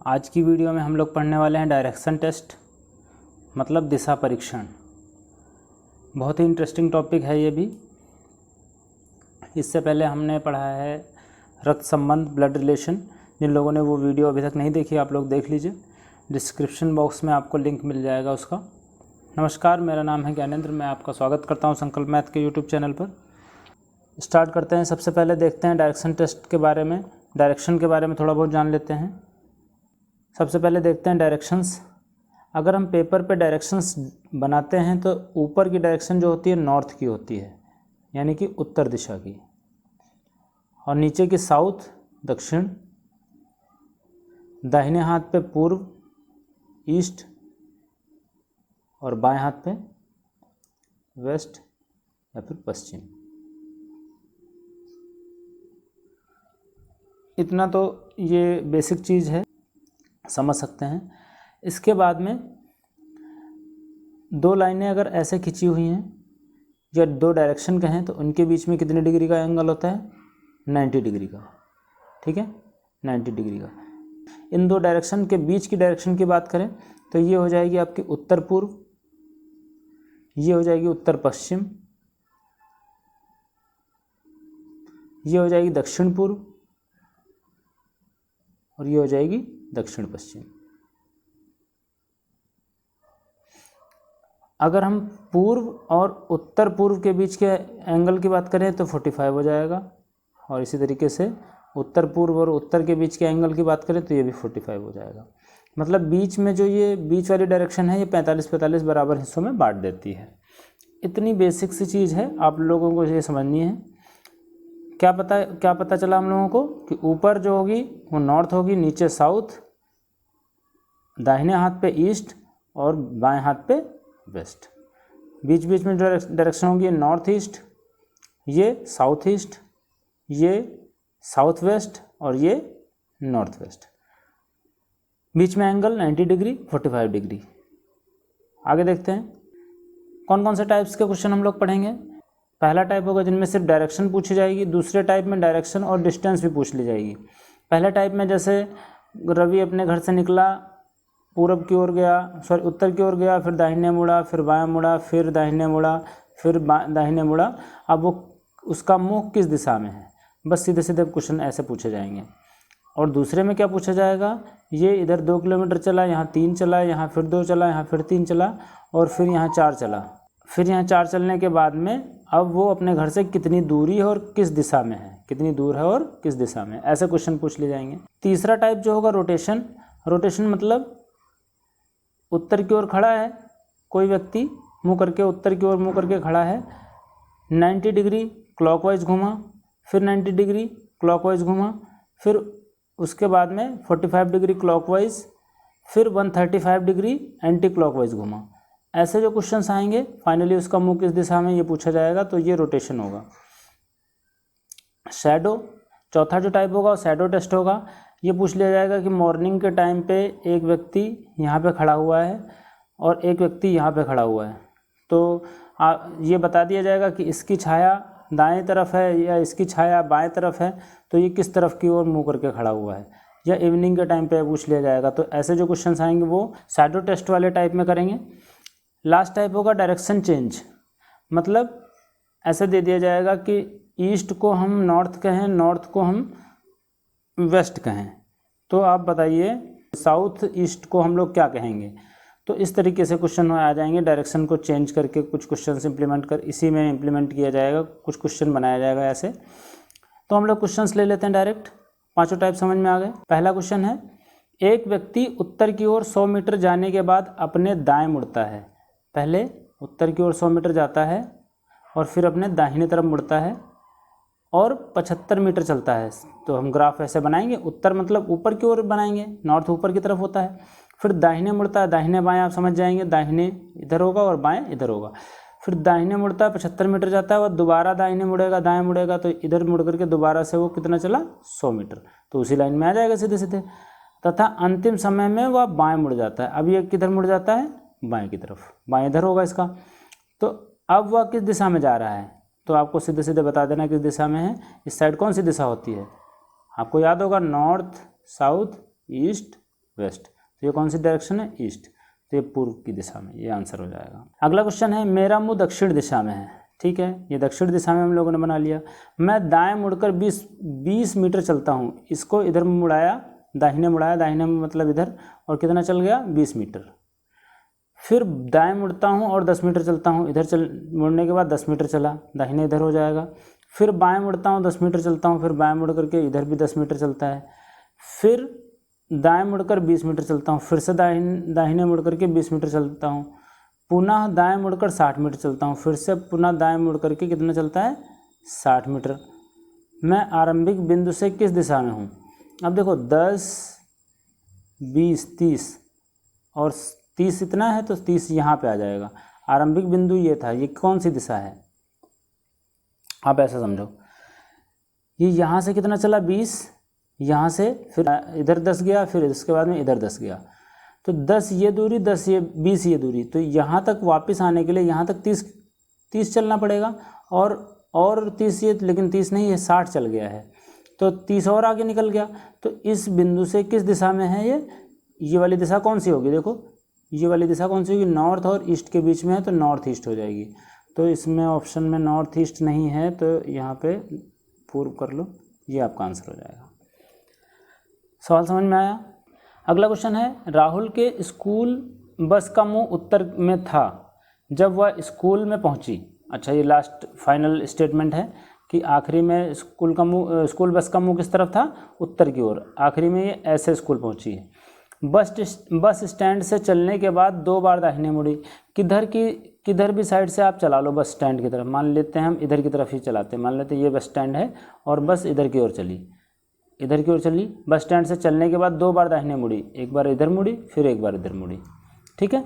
आज की वीडियो में हम लोग पढ़ने वाले हैं डायरेक्शन टेस्ट, मतलब दिशा परीक्षण। बहुत ही इंटरेस्टिंग टॉपिक है ये भी। इससे पहले हमने पढ़ा है रक्त संबंध, ब्लड रिलेशन। जिन लोगों ने वो वीडियो अभी तक नहीं देखी, आप लोग देख लीजिए। डिस्क्रिप्शन बॉक्स में आपको लिंक मिल जाएगा उसका। नमस्कार, मेरा नाम है ज्ञानेंद्र। मैं आपका स्वागत करता हूँ संकल्प मैथ के यूट्यूब चैनल पर। स्टार्ट करते हैं। सबसे पहले देखते हैं डायरेक्शन टेस्ट के बारे में, डायरेक्शन के बारे में थोड़ा बहुत जान लेते हैं। सबसे पहले देखते हैं डायरेक्शंस। अगर हम पेपर पे डायरेक्शंस बनाते हैं तो ऊपर की डायरेक्शन जो होती है नॉर्थ की होती है, यानी कि उत्तर दिशा की, और नीचे की साउथ, दक्षिण, दाहिने हाथ पे पूर्व, ईस्ट, और बाएं हाथ पे वेस्ट या फिर पश्चिम। इतना तो ये बेसिक चीज़ है, समझ सकते हैं। इसके बाद में दो लाइनें अगर ऐसे खिंची हुई हैं या दो डायरेक्शन कहें तो उनके बीच में कितने डिग्री का एंगल होता है? 90 डिग्री का। ठीक है, 90 डिग्री का। इन दो डायरेक्शन के बीच की डायरेक्शन की बात करें तो ये हो जाएगी आपकी उत्तर पूर्व, ये हो जाएगी उत्तर पश्चिम, ये हो जाएगी दक्षिण पूर्व, और ये हो जाएगी दक्षिण पश्चिम। अगर हम पूर्व और उत्तर पूर्व के बीच के एंगल की बात करें तो 45 हो जाएगा, और इसी तरीके से उत्तर पूर्व और उत्तर के बीच के एंगल की बात करें तो ये भी 45 हो जाएगा। मतलब बीच में जो ये बीच वाली डायरेक्शन है ये 45-45 बराबर हिस्सों में बांट देती है। इतनी बेसिक सी चीज़ है, आप लोगों को ये समझनी है। क्या पता चला हम लोगों को कि ऊपर जो होगी वो नॉर्थ होगी, नीचे साउथ, दाहिने हाथ पे ईस्ट और बाएं हाथ पे वेस्ट। बीच बीच में जो डायरेक्शन होगी ये नॉर्थ ईस्ट, ये साउथ ईस्ट, ये साउथ वेस्ट और ये नॉर्थ वेस्ट। बीच में एंगल 90 डिग्री, 45 डिग्री। आगे देखते हैं कौन कौन से टाइप्स के क्वेश्चन हम लोग पढ़ेंगे। पहला टाइप होगा जिनमें सिर्फ डायरेक्शन पूछी जाएगी। दूसरे टाइप में डायरेक्शन और डिस्टेंस भी पूछ ली जाएगी। पहले टाइप में जैसे रवि अपने घर से निकला, पूरब की ओर गया, उत्तर की ओर गया, फिर दाहिने मुड़ा, फिर बाएं मुड़ा, फिर दाहिने मुड़ा, फिर दाहिने मुड़ा। अब वो उसका मुंह किस दिशा में है, बस सीधे सीधे क्वेश्चन ऐसे पूछे जाएंगे। और दूसरे में क्या पूछा जाएगा, ये इधर 2 किलोमीटर चला, यहाँ 3 चला, यहाँ फिर 2 चला, यहाँ फिर 3 चला, और फिर यहाँ 4 चला। फिर यहाँ 4 चलने के बाद में अब वो अपने घर से कितनी दूरी है और किस दिशा में है, कितनी दूर है और किस दिशा में, ऐसे क्वेश्चन पूछ लिए जाएंगे। तीसरा टाइप जो होगा रोटेशन। रोटेशन मतलब उत्तर की ओर खड़ा है कोई व्यक्ति, मुँह करके उत्तर की ओर मुँह करके खड़ा है, 90 डिग्री क्लॉकवाइज घूमा, फिर 90 डिग्री क्लॉकवाइज घूमा, फिर उसके बाद में 45 डिग्री क्लॉकवाइज, फिर 135 डिग्री एंटी क्लॉकवाइज घूमा। ऐसे जो क्वेश्चंस आएंगे फाइनली उसका मुंह किस दिशा में ये पूछा जाएगा, तो ये रोटेशन होगा। शैडो, चौथा जो टाइप होगा वो शैडो टेस्ट होगा। ये पूछ लिया जाएगा कि मॉर्निंग के टाइम पे एक व्यक्ति यहाँ पे खड़ा हुआ है और एक व्यक्ति यहाँ पे खड़ा हुआ है, तो ये बता दिया जाएगा कि इसकी छाया दाएं तरफ है या इसकी छाया बाएं तरफ है, तो ये किस तरफ की ओर मुँह करके खड़ा हुआ है। या इवनिंग के टाइम पे पूछ लिया जाएगा। तो ऐसे जो क्वेश्चंस आएंगे वो शैडो टेस्ट वाले टाइप में करेंगे। लास्ट टाइप होगा डायरेक्शन चेंज। मतलब ऐसे दे दिया जाएगा कि ईस्ट को हम नॉर्थ कहें, नॉर्थ को हम वेस्ट कहें, तो आप बताइए साउथ ईस्ट को हम लोग क्या कहेंगे। तो इस तरीके से क्वेश्चन आ जाएंगे। डायरेक्शन को चेंज करके कुछ क्वेश्चन इम्प्लीमेंट कर इसी में इम्प्लीमेंट किया जाएगा, कुछ क्वेश्चन बनाया जाएगा ऐसे। तो हम लोग क्वेश्चंस ले लेते हैं डायरेक्ट। पांचों टाइप समझ में आ गए। पहला क्वेश्चन है, एक व्यक्ति उत्तर की ओर 100 मीटर जाने के बाद अपने दाएं मुड़ता है। पहले उत्तर की ओर 100 मीटर जाता है और फिर अपने दाहिने तरफ मुड़ता है और 75 मीटर चलता है। तो हम ग्राफ ऐसे बनाएंगे, उत्तर मतलब ऊपर की ओर बनाएंगे, नॉर्थ ऊपर की तरफ होता है। फिर दाहिने मुड़ता है, दाहिने बाएं आप समझ जाएंगे, दाहिने इधर होगा और बाएं इधर होगा। फिर दाहिने मुड़ता है, 75 मीटर जाता है, और दोबारा दाहिने मुड़ेगा, दाएं मुड़ेगा, तो इधर मुड़ करके दोबारा से वो कितना चला, 100 मीटर, तो उसी लाइन में आ जाएगा सीधे सीधे। तथा अंतिम समय में वह बाएं मुड़ जाता है। अब ये किधर मुड़ जाता है, बाएं की तरफ, बाएं इधर होगा इसका। तो अब वह किस दिशा में जा रहा है, तो आपको सीधे सीधे बता देना किस दिशा में है। इस साइड कौन सी दिशा होती है, आपको याद होगा, नॉर्थ, साउथ, ईस्ट, वेस्ट, तो ये कौन सी डायरेक्शन है, ईस्ट, तो ये पूर्व की दिशा में, ये आंसर हो जाएगा। अगला क्वेश्चन है मेरा मुंह दक्षिण दिशा में है, ठीक है, ये दक्षिण दिशा में हम लोगों ने बना लिया। मैं दाएं मुड़कर 20 मीटर चलता हूँ, इसको इधर मुड़ाया, दाहिने मुड़ाया, दाहिने मतलब इधर, और कितना चल गया 20 मीटर। फिर दाएं मुड़ता हूँ और 10 मीटर चलता हूँ, इधर मुड़ने के बाद 10 मीटर चला, दाहिने इधर हो जाएगा। फिर बाएं मुड़ता हूँ 10 मीटर चलता हूँ, फिर बाएं मुड़ करके इधर भी 10 मीटर चलता है। फिर दाएं मुड़कर 20 मीटर चलता हूँ, फिर से दाहिने मुड़ करके 20 मीटर चलता हूँ, पुनः दाएं मुड़कर 60 मीटर चलता हूँ, फिर से पुनः दाएं मुड़ करके कितना चलता है 60 मीटर। मैं आरंभिक बिंदु से किस दिशा में हूँ? अब देखो 10, 20, 30 और 30 इतना है तो 30 यहाँ पे आ जाएगा। आरंभिक बिंदु ये था, ये कौन सी दिशा है? आप ऐसा समझो, ये यहाँ से कितना चला 20, यहाँ से फिर इधर 10 गया, फिर इसके बाद में इधर 10 गया, तो 10 ये दूरी, 10 ये 20 ये दूरी, तो यहाँ तक वापस आने के लिए यहाँ तक 30 चलना पड़ेगा, और 30 ये, लेकिन 30 नहीं, ये 60 चल गया है, तो 30 और आगे निकल गया। तो इस बिंदु से किस दिशा में है ये वाली दिशा कौन सी होगी? देखो ये वाली दिशा कौन सी होगी? नॉर्थ और ईस्ट के बीच में है, तो नॉर्थ ईस्ट हो जाएगी। तो इसमें ऑप्शन में नॉर्थ ईस्ट नहीं है, तो यहाँ पे पूर्व कर लो, ये आपका आंसर हो जाएगा। सवाल समझ में आया? अगला क्वेश्चन है राहुल के स्कूल बस का मुंह उत्तर में था जब वह स्कूल में पहुंची। अच्छा, ये लास्ट फाइनल स्टेटमेंट है कि आखिरी में स्कूल बस का मुंह किस तरफ था? उत्तर की ओर। आखिरी में ये ऐसे स्कूल पहुंची है। बस स्टैंड से चलने के बाद 2 बार दाहिने मुड़ी। किधर भी साइड से आप चला लो बस स्टैंड की तरफ, मान लेते हैं हम इधर की तरफ ही चलाते हैं, मान लेते हैं ये बस स्टैंड है और बस इधर की ओर चली, इधर की ओर चली। बस स्टैंड से चलने के बाद 2 बार दाहिने मुड़ी, एक बार इधर मुड़ी, फिर एक बार इधर मुड़ी, ठीक है,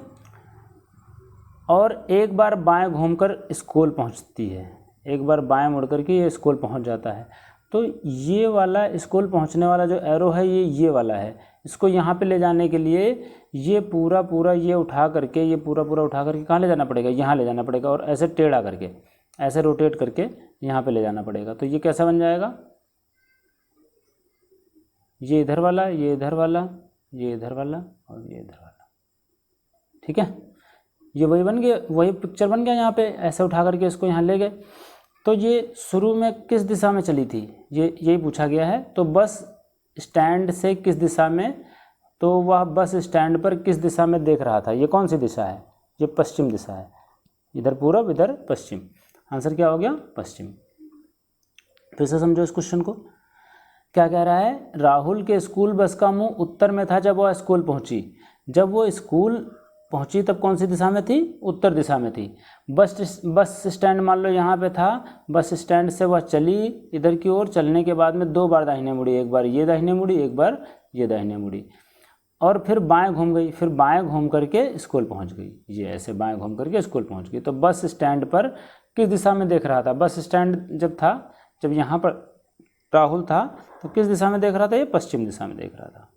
और एक बार बाएं घूमकर स्कूल पहुंचती है। एक बार बाएं मुड़ करके ये स्कूल पहुंच जाता है। तो ये वाला स्कूल पहुंचने वाला जो एरो है ये वाला है, इसको यहाँ पे ले जाने के लिए ये पूरा ये उठा करके, ये पूरा उठा करके कहाँ ले जाना पड़ेगा? यहाँ ले जाना पड़ेगा, और ऐसे टेढ़ा करके, ऐसे रोटेट करके यहाँ पे ले जाना पड़ेगा। तो ये कैसा बन जाएगा? ये इधर वाला, ये इधर वाला, ये इधर वाला और ये इधर वाला, ठीक है, ये वही बन गया, वही पिक्चर बन गया। यहाँ पे ऐसे उठा करके इसको यहाँ ले गए। तो ये शुरू में किस दिशा में चली थी, यही पूछा गया है। तो बस स्टैंड से किस दिशा में, तो वह बस स्टैंड पर किस दिशा में देख रहा था? ये कौन सी दिशा है? ये पश्चिम दिशा है, इधर पूरब इधर पश्चिम। आंसर क्या हो गया? पश्चिम। फिर से समझो इस क्वेश्चन को। क्या कह रहा है? राहुल के स्कूल बस का मुंह उत्तर में था जब वह स्कूल पहुंची। जब वो स्कूल पहुंची तब कौन सी दिशा में थी? उत्तर दिशा में थी। बस स्टैंड मान लो यहाँ पे था, बस स्टैंड से वह चली इधर की ओर, चलने के बाद में 2 बार दाहिने मुड़ी, एक बार ये दाहिने मुड़ी, एक बार ये दाहिने मुड़ी, और फिर बाएं घूम गई, फिर बाएं घूम करके स्कूल पहुंच गई। ये ऐसे बाएं घूम करके स्कूल पहुंच गई। तो बस स्टैंड पर किस दिशा में देख रहा था? बस स्टैंड जब यहाँ पर राहुल था तो किस दिशा में देख रहा था? ये पश्चिम दिशा में देख रहा था।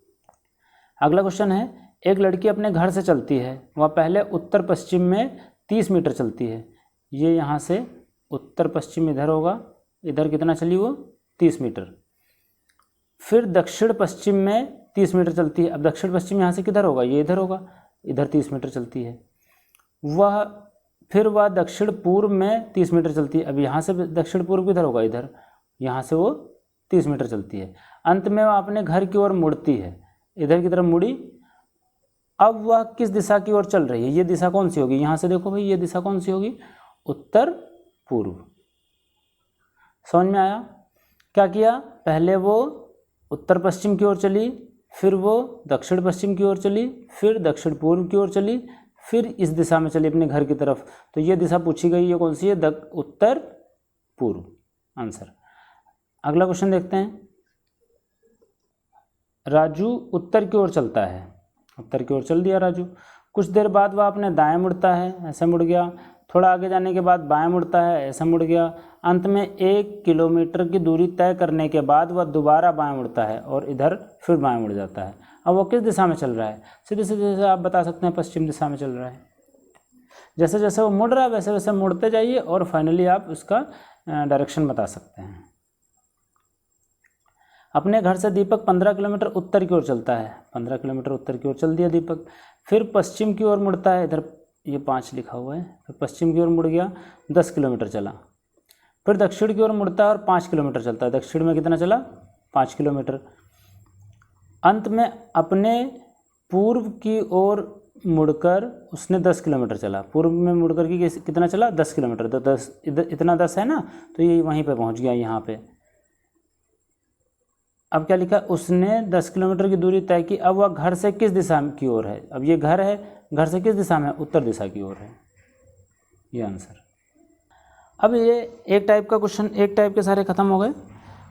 अगला क्वेश्चन है एक लड़की अपने घर से चलती है, वह पहले उत्तर पश्चिम में 30 मीटर चलती है। ये यहाँ से उत्तर पश्चिम इधर होगा, इधर कितना चली वो? 30 मीटर। फिर दक्षिण पश्चिम में 30 मीटर चलती है। अब दक्षिण पश्चिम यहाँ से किधर होगा? ये इधर होगा, इधर 30 मीटर चलती है। फिर वह दक्षिण पूर्व में 30 मीटर चलती है। अब यहाँ से दक्षिण पूर्व किधर होगा? इधर, यहाँ से वो 30 मीटर चलती है। अंत में वह अपने घर की ओर मुड़ती है, इधर की तरफ मुड़ी। अब वह किस दिशा की ओर चल रही है? ये दिशा कौन सी होगी? यहाँ से देखो भाई, ये दिशा कौन सी होगी? उत्तर पूर्व। समझ में आया? क्या किया? पहले वो उत्तर पश्चिम की ओर चली, फिर वो दक्षिण पश्चिम की ओर चली, फिर दक्षिण पूर्व की ओर चली, फिर इस दिशा में चली अपने घर की तरफ। तो ये दिशा पूछी गई, ये कौन सी है? उत्तर पूर्व, आंसर। अगला क्वेश्चन देखते हैं। राजू उत्तर की ओर चलता है, उत्तर की ओर चल दिया राजू। कुछ देर बाद वह अपने दाएं मुड़ता है, ऐसा मुड़ गया। थोड़ा आगे जाने के बाद बाएं मुड़ता है, ऐसा मुड़ गया। अंत में 1 किलोमीटर की दूरी तय करने के बाद वह दोबारा बाएं मुड़ता है और इधर फिर बाएं मुड़ जाता है। अब वो किस दिशा में चल रहा है? सीधे सीधे आप बता सकते हैं पश्चिम दिशा में चल रहा है। जैसे जैसे वो मुड़ रहा है वैसे वैसे मुड़ते जाइए और फाइनली आप उसका डायरेक्शन बता सकते हैं। अपने घर से दीपक 15 किलोमीटर उत्तर की ओर चलता है, 15 किलोमीटर उत्तर की ओर चल दिया दीपक। फिर पश्चिम की ओर मुड़ता है, इधर ये 5 लिखा हुआ है, फिर पश्चिम की ओर मुड़ गया, 10 किलोमीटर चला। फिर दक्षिण की ओर मुड़ता है और 5 किलोमीटर चलता है। दक्षिण में कितना चला? 5 किलोमीटर। अंत में अपने पूर्व की ओर मुड़कर उसने 10 किलोमीटर चला। पूर्व में मुड़कर के कितना चला? 10 किलोमीटर। तो 10 इतना 10 है ना, तो ये वहीं पे पहुंच गया यहाँ पे। अब क्या लिखा? उसने 10 किलोमीटर की दूरी तय की। अब वह घर से किस दिशा की ओर है? अब ये घर है, घर से किस दिशा में? उत्तर दिशा की ओर है, ये आंसर। अब ये एक टाइप का क्वेश्चन, एक टाइप के सारे खत्म हो गए।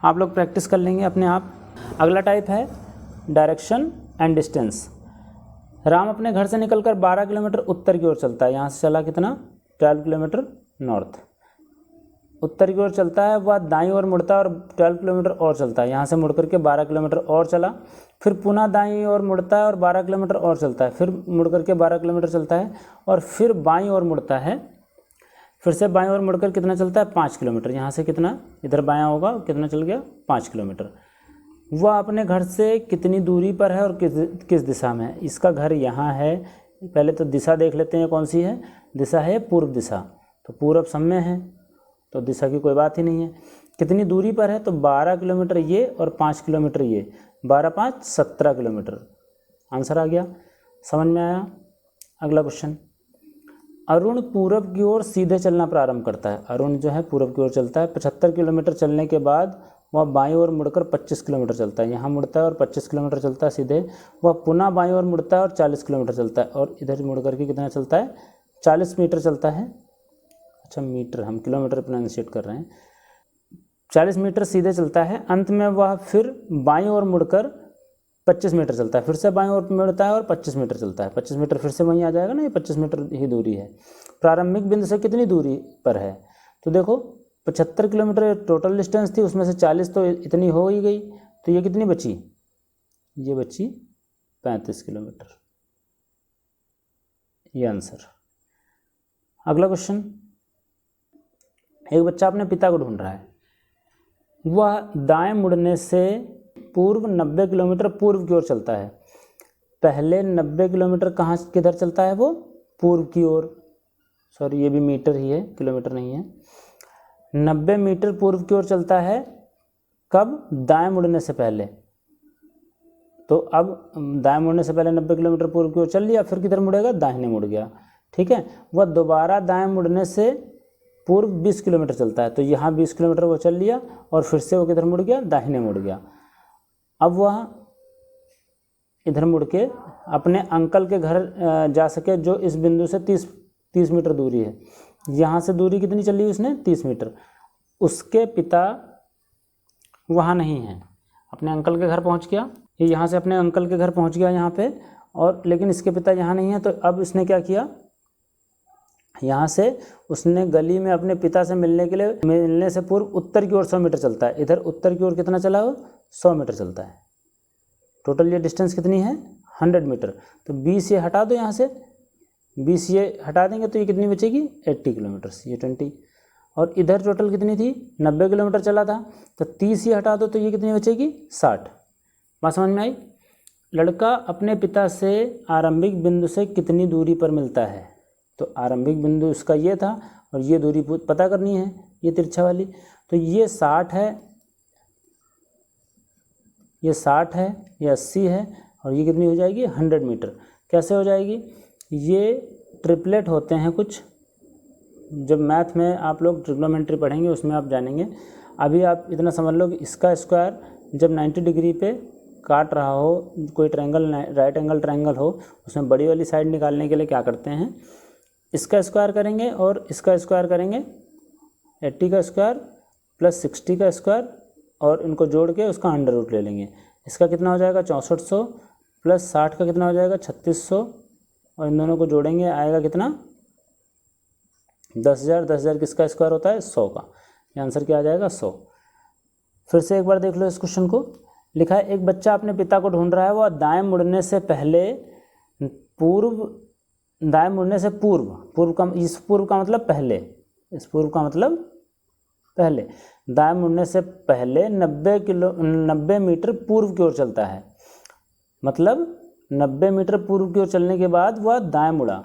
आप लोग प्रैक्टिस कर लेंगे अपने आप। अगला टाइप है डायरेक्शन एंड डिस्टेंस। राम अपने घर से निकलकर 12 किलोमीटर उत्तर की ओर चलता है। यहाँ से चला कितना? 12 किलोमीटर नॉर्थ, उत्तर की ओर चलता है। वह दाईं ओर मुड़ता है और 12 किलोमीटर और चलता है। यहाँ से मुड़ करके 12 किलोमीटर और चला, फिर पुनः दाईं ओर मुड़ता है और 12 किलोमीटर और चलता है, फिर मुड़ करके 12 किलोमीटर चलता है और फिर बाईं ओर मुड़ता है। फिर से बाईं ओर मुड़कर कितना चलता है? 5 किलोमीटर। यहाँ से कितना इधर बायां होगा, कितना चल गया? 5 किलोमीटर। वह अपने घर से कितनी दूरी पर है और किस दिशा में है? इसका घर यहाँ है। पहले तो दिशा देख लेते हैं कौन सी है। दिशा है पूर्व दिशा, तो पूर्व सब में है, तो दिशा की कोई बात ही नहीं है। कितनी दूरी पर है? तो 12 किलोमीटर ये और 5 किलोमीटर ये, 12 5 17 किलोमीटर। आंसर आ गया, समझ में आया? अगला क्वेश्चन। अरुण पूरब की ओर सीधे चलना प्रारंभ करता है। अरुण जो है पूरब की ओर चलता है। 75 किलोमीटर चलने के बाद वह बाईं ओर मुड़कर 25 किलोमीटर चलता है। यहाँ मुड़ता है और 25 किलोमीटर चलता है सीधे। वह पुनः बाईं ओर मुड़ता है और 40 किलोमीटर चलता है, और इधर मुड़ करके कितना चलता है? 40 मीटर चलता है। अच्छा मीटर, हम किलोमीटर प्रोनाउंसिएट कर रहे हैं। 40 मीटर सीधे चलता है। अंत में वह फिर बाईं ओर मुड़कर 25 मीटर चलता है। फिर से बाईं ओर मुड़ता है और 25 मीटर चलता है। 25 मीटर फिर से वहीं आ जाएगा ना, ये 25 मीटर ही दूरी है। प्रारंभिक बिंदु से कितनी दूरी पर है? तो देखो 75 किलोमीटर टोटल डिस्टेंस थी, उसमें से 40 तो इतनी हो ही गई, तो ये कितनी बची? ये बची 35 किलोमीटर, ये आंसर। अगला क्वेश्चन। एक बच्चा अपने पिता को ढूंढ रहा है। वह दाएं मुड़ने से पूर्व 90 किलोमीटर पूर्व की ओर चलता है। पहले 90 किलोमीटर कहाँ किधर चलता है? वो पूर्व की ओर। सॉरी, ये भी मीटर ही है, किलोमीटर नहीं है। 90 मीटर पूर्व की ओर चलता है। कब? दाएं मुड़ने से पहले। तो अब दाएं मुड़ने से पहले 90 किलोमीटर पूर्व की ओर चल लिया, फिर किधर मुड़ेगा? दाहिने मुड़ गया, ठीक है। वह दोबारा दाएं मुड़ने से पूर्व 20 किलोमीटर चलता है। तो यहाँ 20 किलोमीटर वो चल लिया और फिर से वो किधर मुड़ गया? दाहिने मुड़ गया। अब वह इधर मुड़ के अपने अंकल के घर जा सके, जो इस बिंदु से 30 मीटर दूरी है। यहाँ से दूरी कितनी चली उसने? 30 मीटर। उसके पिता वहाँ नहीं हैं, अपने अंकल के घर पहुँच गया। ये यहाँ से अपने अंकल के घर पहुँच गया यहाँ पे, और लेकिन इसके पिता यहाँ नहीं है। तो अब इसने क्या किया? यहाँ से उसने गली में अपने पिता से मिलने से पूर्व उत्तर की ओर 100 मीटर चलता है। इधर उत्तर की ओर कितना चला? वो 100 मीटर चलता है। टोटल ये डिस्टेंस कितनी है? 100 मीटर। तो 20 ये हटा दो, यहाँ से 20 ये हटा देंगे तो ये कितनी बचेगी? 80 किलोमीटर, ये 20। और इधर टोटल कितनी थी? 90 किलोमीटर चला था, तो 30 ये हटा दो तो ये कितनी बचेगी? 60। बात समझ में आई? लड़का अपने पिता से आरंभिक बिंदु से कितनी दूरी पर मिलता है? तो आरंभिक बिंदु उसका ये था और ये दूरी पता करनी है, ये तिरछा वाली। तो ये 60 है, ये 60 है, ये 80 है, और ये कितनी हो जाएगी? 100 मीटर। कैसे हो जाएगी? ये ट्रिपलेट होते हैं कुछ, जब मैथ में आप लोग ट्रिग्नोमेट्री पढ़ेंगे उसमें आप जानेंगे। अभी आप इतना समझ लो कि इसका स्क्वायर जब 90 डिग्री पे काट रहा हो, कोई ट्रायंगल, राइट एंगल ट्रायंगल हो, उसमें बड़ी वाली साइड निकालने के लिए क्या करते हैं? इसका स्क्वायर करेंगे और इसका स्क्वायर करेंगे, 80 का स्क्वायर प्लस 60 का स्क्वायर, और इनको जोड़ के उसका अंडर रूट ले लेंगे। इसका कितना हो जाएगा? 6400 प्लस 60 का कितना हो जाएगा? 3600, और इन दोनों को जोड़ेंगे आएगा कितना? 10,000। 10,000 किसका स्क्वायर होता है? 100 का। ये आंसर क्या आ जाएगा? 100। फिर से एक बार देख लो इस क्वेश्चन को। लिखा है एक बच्चा अपने पिता को ढूंढ रहा है। वह दाएं मुड़ने से पहले दाएं मुड़ने से पूर्व का, इस पूर्व का मतलब पहले, इस पूर्व का मतलब पहले, दाएं मुड़ने से पहले 90 मीटर पूर्व की ओर चलता है, मतलब 90 मीटर पूर्व की ओर चलने के बाद वह दाएं मुड़ा,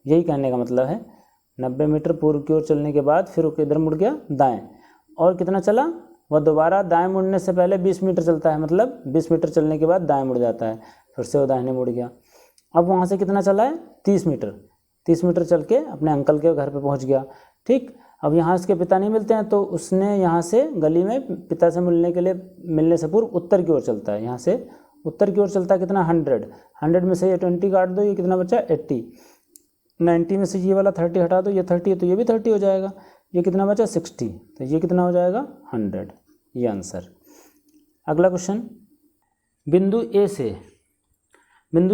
यही कहने का मतलब है। 90 मीटर पूर्व की ओर चलने के बाद फिर वो किधर मुड़ गया, दाएं। और कितना चला, वह दोबारा दाएं मुड़ने से पहले 20 मीटर चलता है, मतलब 20 मीटर चलने के बाद दाएं मुड़ जाता है, फिर से वो दाहिने मुड़ गया। अब वहाँ से कितना चला है, 30 मीटर। 30 मीटर चल के अपने अंकल के घर पे पहुँच गया। ठीक, अब यहाँ उसके पिता नहीं मिलते हैं, तो उसने यहाँ से गली में पिता से मिलने से पूर्व उत्तर की ओर चलता है। यहाँ से उत्तर की ओर चलता है, कितना, 100 में से ये 20 काट दो, ये कितना बचा, 80। 90 में से ये वाला 30 हटा दो, ये 30 है तो ये भी 30 हो जाएगा, ये कितना बचा, 60, तो ये कितना हो जाएगा, 100, ये आंसर। अगला क्वेश्चन, बिंदु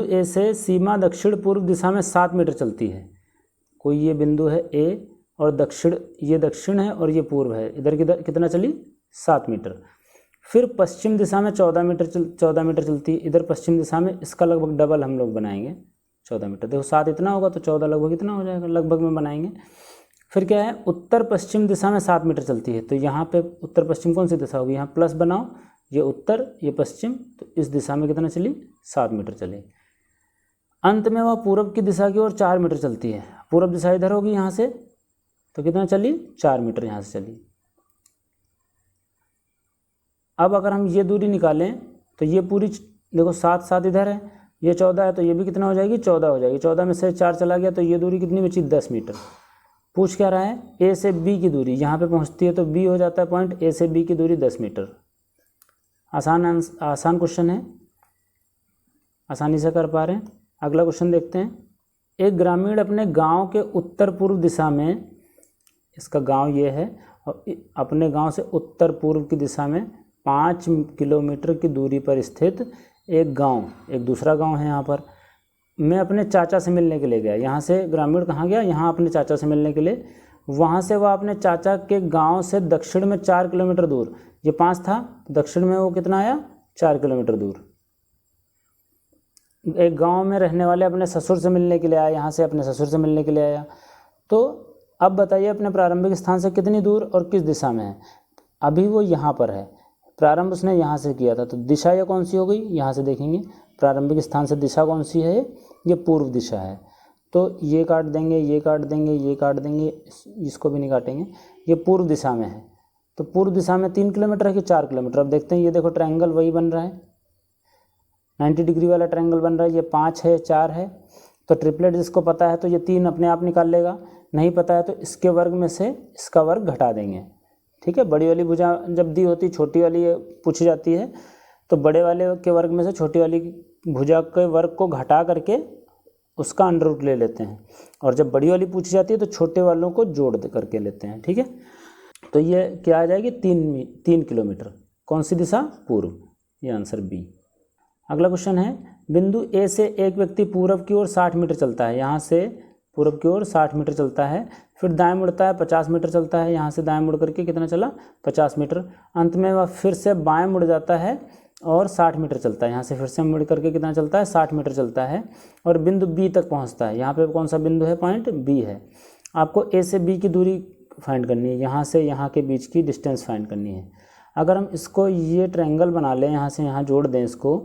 ए से सीमा दक्षिण पूर्व दिशा में 7 मीटर चलती है। कोई ये बिंदु है ए और ये दक्षिण है और ये पूर्व है, इधर कितना चली, 7 मीटर। फिर पश्चिम दिशा में 14 मीटर चलती है, इधर पश्चिम दिशा में इसका लगभग डबल हम लोग बनाएंगे, 14 मीटर। देखो 7 इतना होगा तो 14 लगभग इतना हो जाएगा, लगभग में बनाएंगे। फिर क्या है, उत्तर पश्चिम दिशा में 7 मीटर चलती है, तो यहाँ पे उत्तर पश्चिम कौन सी दिशा होगी, यहाँ प्लस बनाओ, ये उत्तर ये पश्चिम, तो इस दिशा में कितना चली, 7 मीटर चली। अंत में वह पूर्व की दिशा की ओर 4 मीटर चलती है। पूर्व दिशा इधर होगी यहाँ से, तो कितना चली, 4 मीटर यहाँ से चली। अब अगर हम ये दूरी निकालें तो ये पूरी, देखो 7 इधर है, ये 14 है, तो ये भी कितना हो जाएगी, 14 हो जाएगी। 14 में से 4 चला गया, तो ये दूरी कितनी बची, 10 मीटर। पूछ क्या रहा है, ए से बी की दूरी, यहाँ पे पहुँचती है तो बी हो जाता है पॉइंट, ए से बी की दूरी 10 मीटर। आसान क्वेश्चन है, आसानी से कर पा रहे हैं। अगला क्वेश्चन देखते हैं। एक ग्रामीण अपने गांव के उत्तर पूर्व दिशा में, इसका गांव ये है, और अपने गांव से उत्तर पूर्व की दिशा में 5 किलोमीटर की दूरी पर स्थित एक दूसरा गांव है यहाँ पर, मैं अपने चाचा से मिलने के लिए गया। यहाँ से ग्रामीण कहाँ गया, यहाँ अपने चाचा से मिलने के लिए। वहाँ से वह अपने चाचा के गांव से दक्षिण में 4 किलोमीटर दूर, ये 5 था, दक्षिण में वो कितना आया, 4 किलोमीटर दूर एक गांव में रहने वाले अपने ससुर से मिलने के लिए आया। यहाँ से अपने ससुर से मिलने के लिए आया। तो अब बताइए अपने प्रारंभिक स्थान से कितनी दूर और किस दिशा में है। अभी वो यहाँ पर है, प्रारंभ उसने यहाँ से किया था, तो दिशा ये कौन सी हो गई, यहाँ से देखेंगे प्रारंभिक स्थान से दिशा कौन सी है, ये पूर्व दिशा है। तो ये काट देंगे, ये काट देंगे, ये काट देंगे, इसको भी नहीं काटेंगे, ये पूर्व दिशा में है। तो पूर्व दिशा में 3 किलोमीटर है कि 4 किलोमीटर। अब देखते हैं, ये देखो ट्रायंगल वही बन रहा है, 90 डिग्री वाला ट्रायंगल बन रहा है। ये 5 है, 4 है, तो ट्रिपलेट जिसको पता है तो ये 3 अपने आप निकाल लेगा, नहीं पता है तो इसके वर्ग में से इसका वर्ग घटा देंगे। ठीक है, बड़ी वाली भुजा जब दी होती, छोटी वाली पूछी जाती है, तो बड़े वाले के वर्ग में से छोटी वाली भुजा के वर्ग को घटा करके उसका अंडर रूट ले लेते हैं, और जब बड़ी वाली पूछी जाती है तो छोटे वालों को जोड़ करके लेते हैं। ठीक है, तो ये क्या आ जाएगी, 3 किलोमीटर। कौन सी दिशा, पूर्व, ये आंसर बी। अगला क्वेश्चन है, बिंदु ए से एक व्यक्ति पूर्व की ओर 60 मीटर चलता है। यहाँ से पूर्व की ओर 60 मीटर चलता है, फिर दाएं मुड़ता है, 50 मीटर चलता है। यहाँ से दाएं मुड़ करके कितना चला, 50 मीटर। अंत में वह फिर से बाएं मुड़ जाता है और 60 मीटर चलता है। यहाँ से फिर से मुड़ करके कितना चलता है, 60 मीटर चलता है, और बिंदु बी तक पहुँचता है। यहाँ पे कौन सा बिंदु है, पॉइंट बी है। आपको ए से बी की दूरी फाइंड करनी है, यहाँ से यहाँ के बीच की डिस्टेंस फाइंड करनी है। अगर हम इसको ये ट्रायंगल बना लें, यहाँ से यहाँ जोड़ दें इसको,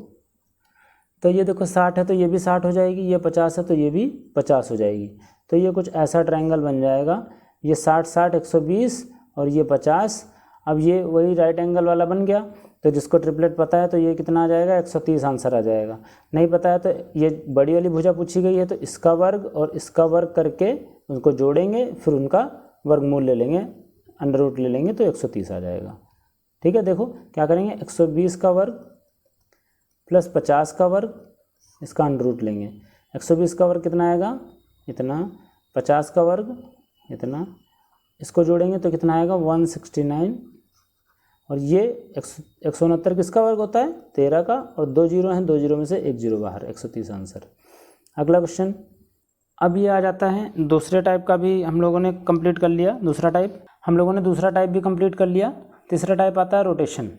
तो ये देखो 60 है तो ये भी 60 हो जाएगी, ये 50 है तो ये भी 50 हो जाएगी। तो ये कुछ ऐसा ट्रायंगल बन जाएगा, ये 60 60 120 और ये 50। अब ये वही राइट एंगल वाला बन गया। तो जिसको ट्रिपलेट पता है तो ये कितना आ जाएगा, 130 आंसर आ जाएगा। नहीं पता है तो ये बड़ी वाली भुजा पूछी गई है, तो इसका वर्ग और इसका वर्ग करके उनको जोड़ेंगे, फिर उनका वर्गमूल ले लेंगे, अंडर रूट ले लेंगे, तो 130 आ जाएगा। ठीक है, देखो क्या करेंगे, 120 का वर्ग प्लस 50 का वर्ग, इसका अंडर रूट लेंगे। 120 का वर्ग कितना आएगा, इतना, 50 का वर्ग इतना, इसको जोड़ेंगे तो कितना आएगा, 169। और ये 169 किसका वर्ग होता है, 13 का, और 2 जीरो हैं, 2 जीरो में से 1 जीरो बाहर, 130 आंसर। अगला क्वेश्चन, अब ये आ जाता है दूसरे टाइप का भी हम लोगों ने कंप्लीट कर लिया। दूसरा टाइप हम लोगों ने दूसरा टाइप भी कंप्लीट कर लिया। तीसरा टाइप आता है रोटेशन।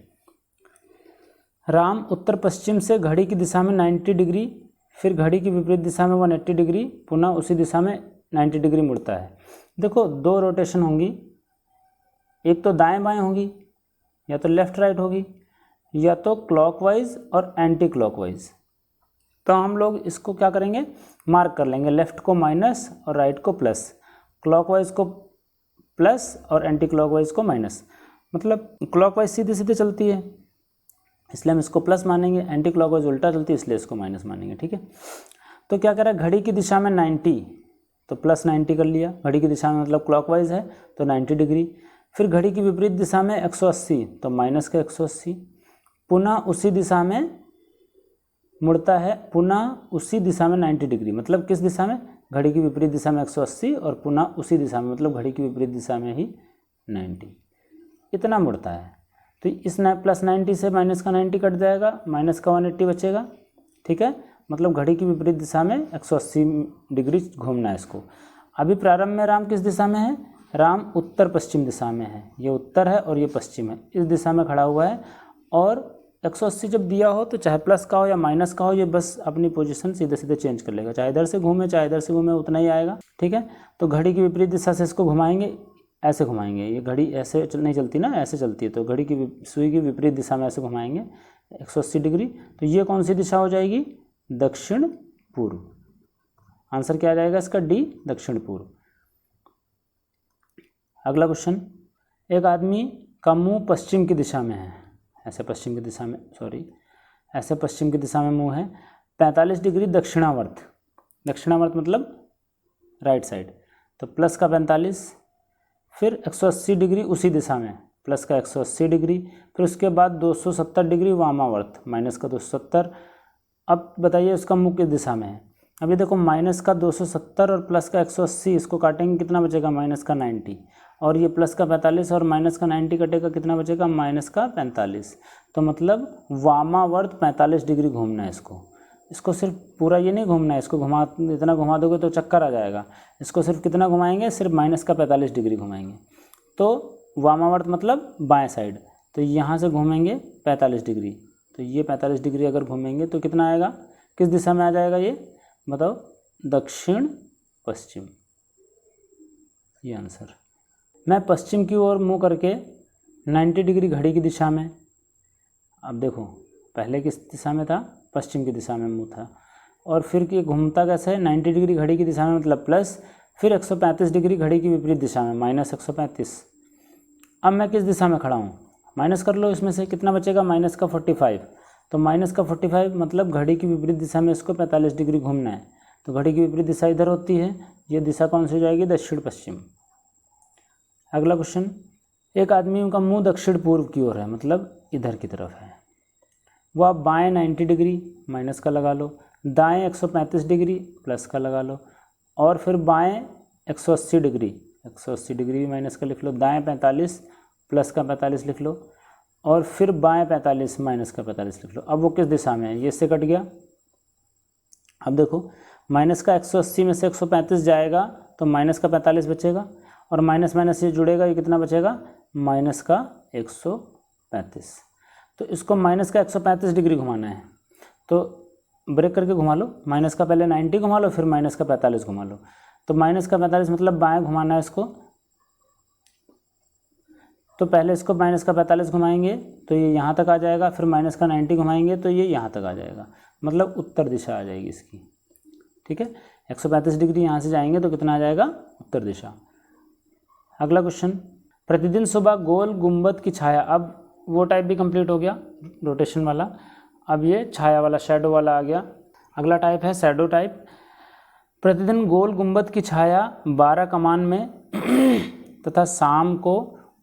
राम उत्तर पश्चिम से घड़ी की दिशा में 90 डिग्री, फिर घड़ी की विपरीत दिशा में 180 डिग्री, पुनः उसी दिशा में 90 डिग्री मुड़ता है। देखो 2 रोटेशन होंगी, एक तो दाएं बाएं होगी, या तो लेफ़्ट राइट होगी, या तो क्लॉकवाइज और एंटी क्लॉकवाइज। तो हम लोग इसको क्या करेंगे, मार्क कर लेंगे, लेफ़्ट को माइनस और राइट को प्लस, क्लॉकवाइज को प्लस और एंटी क्लॉकवाइज को माइनस। मतलब क्लॉकवाइज सीधे सीधे चलती है इसलिए हम इसको प्लस मानेंगे, एंटी क्लॉकवाइज उल्टा चलती है इसलिए इसको माइनस मानेंगे। ठीक है, तो क्या करें, घड़ी की दिशा में 90 तो प्लस 90 कर लिया, घड़ी की दिशा में मतलब क्लॉकवाइज है तो 90 डिग्री। फिर घड़ी की विपरीत दिशा में 180 तो माइनस का 180, पुनः उसी दिशा में मुड़ता है, पुनः उसी दिशा में 90 डिग्री। मतलब किस दिशा में, घड़ी की विपरीत दिशा में 180 और पुनः उसी दिशा में, मतलब घड़ी की विपरीत दिशा में ही 90, इतना मुड़ता है। तो इस प्लस 90 से माइनस का 90 कट जाएगा, माइनस का 180 बचेगा। ठीक है, मतलब घड़ी की विपरीत दिशा में 180 डिग्री घूमना है इसको। अभी प्रारंभ में राम किस दिशा में है, राम उत्तर पश्चिम दिशा में है, ये उत्तर है और ये पश्चिम है, इस दिशा में खड़ा हुआ है। और 180 जब दिया हो तो चाहे प्लस का हो या माइनस का हो, ये बस अपनी पोजीशन सीधे सीधे चेंज कर लेगा, चाहे इधर से घूमे चाहे इधर से घूमे उतना ही आएगा। ठीक है, तो घड़ी की विपरीत दिशा से इसको घुमाएंगे, ऐसे घुमाएंगे, ये घड़ी ऐसे नहीं चलती ना, ऐसे चलती है, तो घड़ी की सुई की विपरीत दिशा में ऐसे घुमाएंगे 180 डिग्री। तो ये कौन सी दिशा हो जाएगी, दक्षिण पूर्व। आंसर क्या आ जाएगा इसका, डी, दक्षिण पूर्व। अगला क्वेश्चन, एक आदमी का मुंह पश्चिम की दिशा में है, ऐसे पश्चिम की दिशा में, ऐसे पश्चिम की दिशा में मुंह है, 45 डिग्री दक्षिणावर्त, दक्षिणावर्त मतलब राइट साइड, तो प्लस का 45, फिर 180 डिग्री उसी दिशा में, प्लस का 180 डिग्री, फिर उसके बाद 270 डिग्री वामावर्त, माइनस का 270। अब बताइए उसका मुंह किस दिशा में है। अभी देखो माइनस का 270 और प्लस का 180, इसको काटेंगे कितना बचेगा, माइनस का 90, और ये प्लस का 45 और माइनस का 90 कटेगा, कितना बचेगा, माइनस का 45। तो मतलब वामावर्त 45 डिग्री घूमना है इसको सिर्फ पूरा ये नहीं घूमना है, इसको इतना घुमा दोगे तो चक्कर आ जाएगा। इसको सिर्फ कितना घुमाएंगे, सिर्फ माइनस का 45 डिग्री घुमाएंगे। तो वामावर्त मतलब बाएं साइड, तो यहाँ से घूमेंगे 45 डिग्री, तो ये 45 डिग्री अगर घूमेंगे तो कितना आएगा, किस दिशा में आ जाएगा ये बताओ, दक्षिण पश्चिम, ये आंसर। मैं पश्चिम की ओर मुँह करके 90 डिग्री घड़ी की दिशा में, अब देखो पहले किस दिशा में था, पश्चिम की दिशा में मुँह था, और फिर कि घूमता कैसे है, 90 डिग्री घड़ी की दिशा में मतलब प्लस, फिर 135 डिग्री घड़ी की विपरीत दिशा में माइनस 135। अब मैं किस दिशा में खड़ा हूँ, माइनस कर लो, इसमें से कितना बचेगा, माइनस का 45, तो माइनस का 45 मतलब घड़ी की विपरीत दिशा में इसको 45 डिग्री घूमना है, तो घड़ी की विपरीत दिशा इधर होती है, ये दिशा कौन सी हो जाएगी, दक्षिण पश्चिम। अगला क्वेश्चन, एक आदमी का मुंह दक्षिण पूर्व की ओर है, मतलब इधर की तरफ है, वह बाएं 90 डिग्री, माइनस का लगा लो, दाएं 135 डिग्री, प्लस का लगा लो, और फिर बाएं 180 डिग्री, 180 डिग्री माइनस का लिख लो, दाएं 45 प्लस का 45 लिख लो, और फिर बाएं 45 माइनस का 45 लिख लो। अब वो किस दिशा में है, ये से कट गया। अब देखो माइनस का 180 में से 135 जाएगा तो माइनस का 45 बचेगा, और माइनस माइनस ये जुड़ेगा, ये कितना बचेगा, माइनस का 135। तो इसको माइनस का 135 डिग्री घुमाना है, तो ब्रेक करके घुमा लो, माइनस का पहले 90 घुमा लो, फिर माइनस का 45 घुमा लो। तो माइनस का 45 मतलब बाएं घुमाना है इसको, तो पहले इसको माइनस का 45 घुमाएंगे तो ये यहाँ तक आ जाएगा, फिर माइनस का 90 घुमाएंगे तो ये यहाँ तक आ जाएगा, मतलब उत्तर दिशा आ जाएगी इसकी। ठीक है, 135 डिग्री यहाँ से जाएंगे तो कितना आ जाएगा, उत्तर दिशा। अगला क्वेश्चन, प्रतिदिन सुबह गोल गुंबद की छाया, अब वो टाइप भी कंप्लीट हो गया रोटेशन वाला, अब ये छाया वाला शैडो वाला आ गया। अगला टाइप है शैडो टाइप। प्रतिदिन गोल गुंबद की छाया 12 कमान में तथा शाम को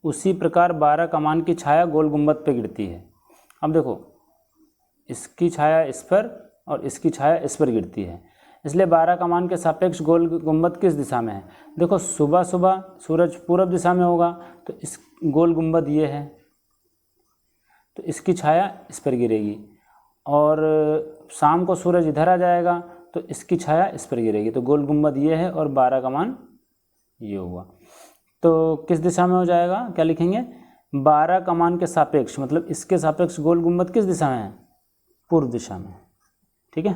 उसी प्रकार 12 कमान की छाया गोल गुंबद पे गिरती है। अब देखो इसकी छाया इस पर और इसकी छाया इस पर गिरती है, इसलिए 12 कमान के सापेक्ष गोल गुंबद किस दिशा में है। देखो सुबह सुबह सूरज पूर्व दिशा में होगा तो इस गोल गुंबद ये है, तो इसकी छाया इस पर गिरेगी, और शाम को सूरज इधर आ जाएगा तो इसकी छाया इस पर गिरेगी, तो गोल गुंबद ये है और 12 कमान ये हुआ। तो किस दिशा में हो जाएगा, क्या लिखेंगे, 12 कमान के सापेक्ष, मतलब इसके सापेक्ष गोल गुंबद किस दिशा में है, पूर्व दिशा में। ठीक है,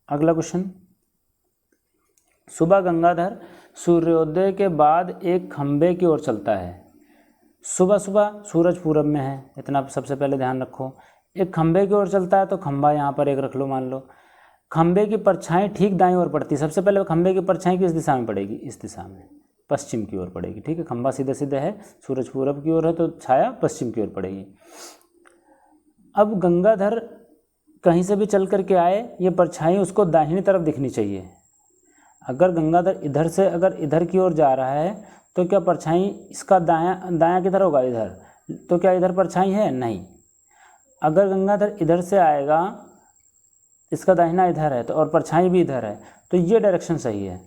अगला क्वेश्चन, सुबह गंगाधर सूर्योदय के बाद एक खंबे की ओर चलता है, सुबह सुबह सूरज पूरब में है, इतना सबसे पहले ध्यान रखो। एक खंभे की ओर चलता है तो खंभा यहाँ पर एक रख लो, मान लो खंभे की परछाई ठीक दाईं ओर पड़ती है। सबसे पहले खंभे की परछाई किस दिशा में पड़ेगी? इस दिशा में, पश्चिम की ओर पड़ेगी। ठीक है, खंभा सीधे सीधे है, सूरज पूरब की ओर है तो छाया पश्चिम की ओर पड़ेगी। अब गंगाधर कहीं से भी चल करके आए, ये परछाई उसको दाहिनी तरफ दिखनी चाहिए। अगर गंगाधर इधर से अगर इधर की ओर जा रहा है तो क्या परछाई इसका दायां किधर होगा? इधर। तो क्या इधर परछाई है? नहीं। अगर गंगाधर इधर से आएगा, इसका दाहिना इधर है तो और परछाई भी इधर है, तो ये डायरेक्शन सही है।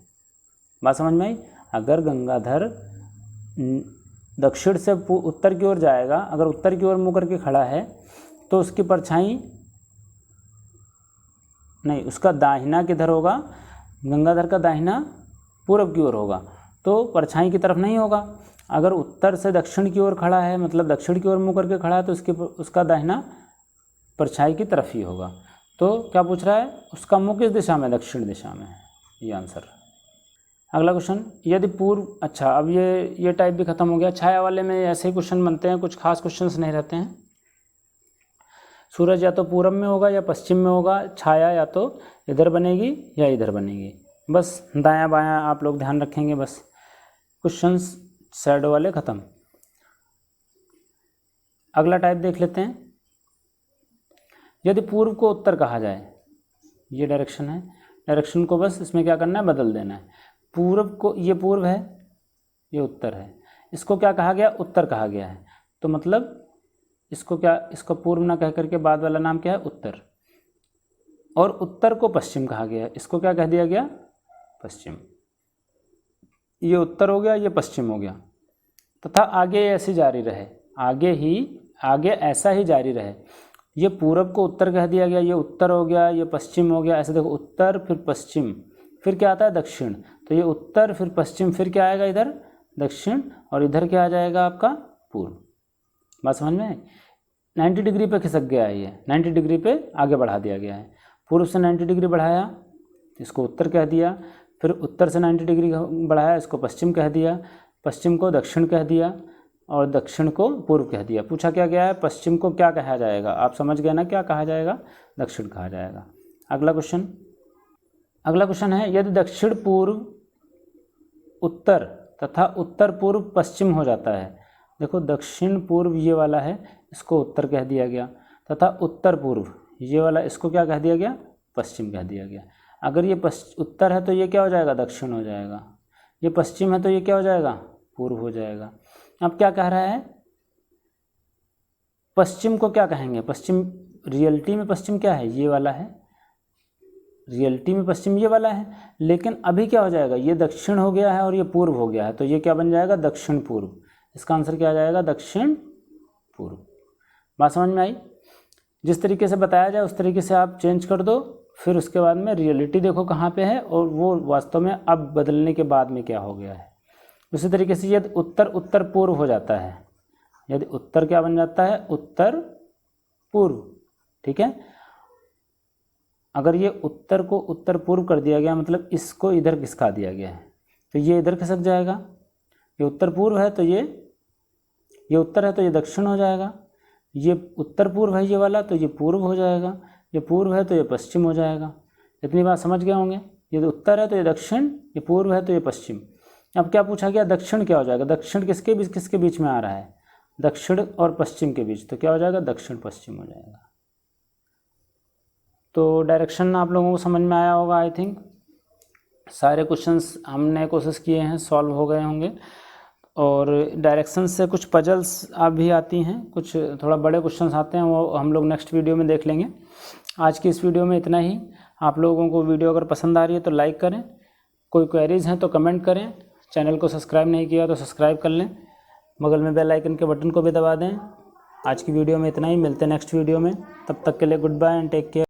बात समझ में आई? अगर गंगाधर दक्षिण से उत्तर की ओर जाएगा, अगर उत्तर की ओर मुँह करके खड़ा है तो उसकी परछाई नहीं, उसका दाहिना किधर होगा? गंगाधर का दाहिना पूरब की ओर होगा, तो परछाई की तरफ नहीं होगा। अगर उत्तर से दक्षिण की ओर खड़ा है, मतलब दक्षिण की ओर मुँह करके खड़ा है, तो उसका दाहिना परछाई की तरफ ही होगा। तो क्या पूछ रहा है? उसका मुँह किस दिशा में? दक्षिण दिशा में है, ये आंसर। अगला क्वेश्चन, यदि पूर्व, अच्छा अब ये टाइप भी खत्म हो गया। छाया वाले में ऐसे ही क्वेश्चन बनते हैं, कुछ खास क्वेश्चंस नहीं रहते हैं। सूरज या तो पूरब में होगा या पश्चिम में होगा, छाया या तो इधर बनेगी या इधर बनेगी, बस दायां बायां आप लोग ध्यान रखेंगे बस। क्वेश्चंस शैडो वाले ख़त्म। अगला टाइप देख लेते हैं। यदि पूर्व को उत्तर कहा जाए, ये डायरेक्शन है, डायरेक्शन को बस इसमें क्या करना है? बदल देना है। पूर्व को, ये पूर्व है, ये उत्तर है, इसको क्या कहा गया? उत्तर कहा गया है। तो मतलब इसको क्या, इसको पूर्व ना कह करके बाद वाला नाम क्या है? उत्तर। और उत्तर को पश्चिम कहा गया है, इसको क्या कह दिया गया? पश्चिम। ये उत्तर हो गया, ये पश्चिम हो गया। तथा आगे ऐसे जारी रहे, आगे ऐसा ही जारी रहे। ये पूरब को उत्तर कह दिया गया, ये उत्तर हो गया, ये पश्चिम हो गया। ऐसे देखो, उत्तर फिर पश्चिम, फिर क्या आता है? दक्षिण। तो ये उत्तर फिर पश्चिम, फिर क्या आएगा? इधर दक्षिण, और इधर क्या आ जाएगा आपका? पूर्व। बात समझ में? 90 डिग्री पे खिसक गया है ये, 90 डिग्री पे आगे बढ़ा दिया गया है। पूर्व से 90 डिग्री बढ़ाया, इसको उत्तर कह दिया। फिर उत्तर से 90 डिग्री बढ़ाया, इसको पश्चिम कह दिया। पश्चिम को दक्षिण कह दिया और दक्षिण को पूर्व कह दिया। पूछा क्या गया है? पश्चिम को क्या कहा जाएगा? आप समझ गए ना क्या कहा जाएगा? दक्षिण कहा जाएगा। अगला क्वेश्चन है, यदि दक्षिण पूर्व उत्तर तथा उत्तर पूर्व पश्चिम हो जाता है। देखो, दक्षिण पूर्व ये वाला है, इसको उत्तर कह दिया गया, तथा उत्तर पूर्व ये वाला, इसको क्या कह दिया गया? पश्चिम कह दिया गया। अगर ये उत्तर है तो ये क्या हो जाएगा? दक्षिण हो जाएगा। ये पश्चिम है तो ये क्या हो जाएगा? पूर्व हो जाएगा। अब क्या कह रहा है? पश्चिम को क्या कहेंगे? पश्चिम, रियलिटी में पश्चिम क्या है? ये वाला है, रियलिटी में पश्चिम ये वाला है। लेकिन अभी क्या हो जाएगा? ये दक्षिण हो गया है और ये पूर्व हो गया है, तो ये क्या बन जाएगा? दक्षिण पूर्व। इसका आंसर क्या आ जाएगा? दक्षिण पूर्व। बात समझ में आई? जिस तरीके से बताया जाए उस तरीके से आप चेंज कर दो, फिर उसके बाद में रियलिटी देखो कहाँ पे है और वो वास्तव में अब बदलने के बाद में क्या हो गया है। उसी तरीके से यदि उत्तर उत्तर पूर्व हो जाता है, यदि उत्तर क्या बन जाता है? उत्तर पूर्व। ठीक है, अगर ये उत्तर को उत्तर पूर्व कर दिया गया, मतलब इसको इधर खिसका दिया गया है, तो ये इधर खिसक जाएगा। ये उत्तर पूर्व है तो ये उत्तर है तो ये दक्षिण हो जाएगा। ये उत्तर पूर्व है ये वाला, तो ये पूर्व हो जाएगा। ये पूर्व है तो ये पश्चिम हो जाएगा। इतनी बात समझ गए होंगे? ये उत्तर है तो ये दक्षिण, ये पूर्व है तो ये पश्चिम। अब क्या पूछा गया? दक्षिण क्या हो जाएगा? दक्षिण किसके बीच में आ रहा है? दक्षिण और पश्चिम के बीच, तो क्या हो जाएगा? दक्षिण पश्चिम हो जाएगा। तो डायरेक्शन आप लोगों को समझ में आया होगा। आई थिंक सारे क्वेश्चंस हमने कोशिश किए हैं, सॉल्व हो गए होंगे। और डायरेक्शन से कुछ पजल्स आप भी आती हैं, कुछ थोड़ा बड़े क्वेश्चंस आते हैं, वो हम लोग नेक्स्ट वीडियो में देख लेंगे। आज की इस वीडियो में इतना ही। आप लोगों को वीडियो अगर पसंद आ रही है तो लाइक करें, कोई क्वेरीज हैं तो कमेंट करें, चैनल को सब्सक्राइब नहीं किया तो सब्सक्राइब कर लें, बगल में बेल आइकन के बटन को भी दबा दें। आज की वीडियो में इतना ही, मिलते हैं नेक्स्ट वीडियो में। तब तक के लिए goodbye and take care.